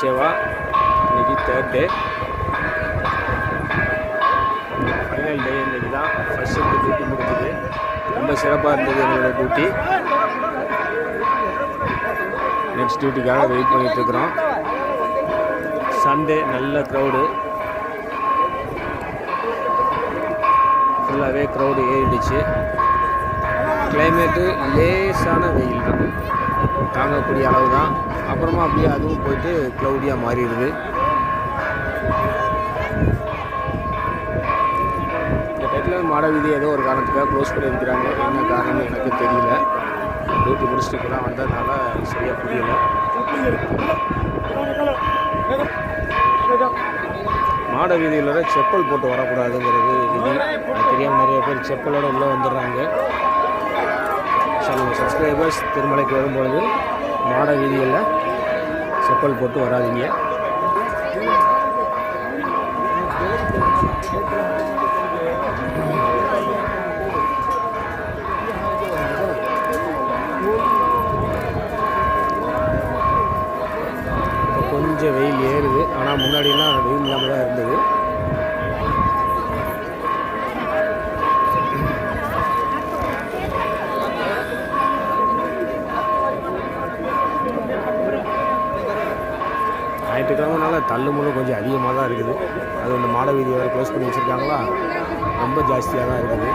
சேவா இன்னைக்கு 3rd டே, final டே. இன்னைக்கு தான் ஃபர்ஸ்ட் ஷிஃப்ட் டியூட்டி முடிஞ்சது. ரொம்ப சிறப்பாக இருந்தது எங்களோட டியூட்டி. நெக்ஸ்ட் டியூட்டிக்காக வெயிட் பண்ணிகிட்டு இருக்கிறோம். சண்டே நல்ல க்ரௌடு, ஃபுல்லாகவே க்ரௌடு ஏறிடுச்சு. கிளைமேட்டு லேசான வெயில் தான், தாங்கக்கூடிய அளவு தான். அப்புறமா அப்படியே அதுவும் போயிட்டு க்ளவுடியாக மாறிடுது. இந்த டைட்டில் மாட வீதி ஏதோ ஒரு காரணத்துக்காக க்ளோஸ் பண்ணியிருக்கிறாங்க. என்ன காரணம்னு எனக்கு தெரியல. டியூட்டி முடிச்சுட்டு தான் வந்ததுனால சரியாக புரியல. மாட வீதியில் செப்பல் போட்டு வரக்கூடாதுங்கிறது விதி. தெரியாமல் நிறைய பேர் செப்பலோடு உள்ளே வந்துடுறாங்க. நம்ம சப்ஸ்கிரைபர்ஸ் திருமலைக்கு வரும்பொழுது மாட வீதிகளில் செப்பல் போட்டு வராதிங்க. இப்போ கொஞ்சம் வெயில் ஏறுது, ஆனால் முன்னாடிலாம் வெயில் இல்லாமல் தான் இருந்தது. ஞாயிற்றுக்கிழமைனால தள்ளுமுள்ளு கொஞ்சம் அதிகமாக தான் இருக்குது. அது இந்த மாட வீதி வேறு க்ளோஸ் பண்ணி வச்சுருக்காங்களா, ரொம்ப ஜாஸ்தியாக தான் இருக்குது.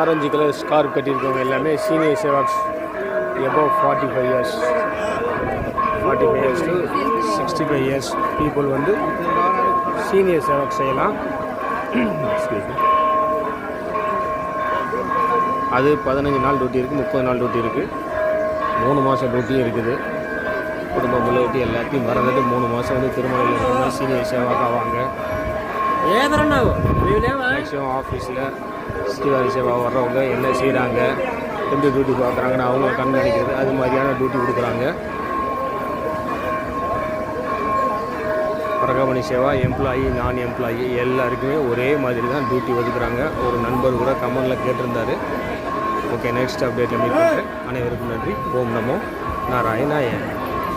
ஆரஞ்சு கலர் ஸ்கார்ப் கட்டியிருக்கவங்க எல்லாமே senior sevaks above 45 years, 45 years to 65 years people வந்து சீனியர் சேவாக்ஸ் செய்யலாம். அது 15 நாள் டியூட்டி இருக்குது, 30 நாள் டியூட்டி இருக்குது, 3 மாதம் டியூட்டியும் இருக்குது. குடும்பம் முழுவட்டி எல்லாத்தையும் மறந்துட்டு 3 மாதம் வந்து திருமலையில் இருக்கிற சீனியர் சேவாக் ஆவாங்க. மேக்ஸிமம் ஆஃபீஸில் ஸ்ரீவாரி சேவா வர்றவங்க என்ன செய்கிறாங்க, எந்த டியூட்டி பார்க்குறாங்கன்னு அவங்க கண்காணிக்கிறது, அது மாதிரியான டியூட்டி கொடுக்குறாங்க. பரகமணி சேவா எம்ப்ளாயி நான் எம்ப்ளாயி எல்லாருக்குமே ஒரே மாதிரி தான் டியூட்டி ஒதுக்குறாங்க. ஒரு நண்பர் கூட கமெண்டில் கேட்டிருந்தார். ஓகே, நெக்ஸ்ட் அப்டேட்டில் மீட் பண்ணுறேன். அனைவருக்கும் நன்றி. ஓம் நமோ நாராயணாய.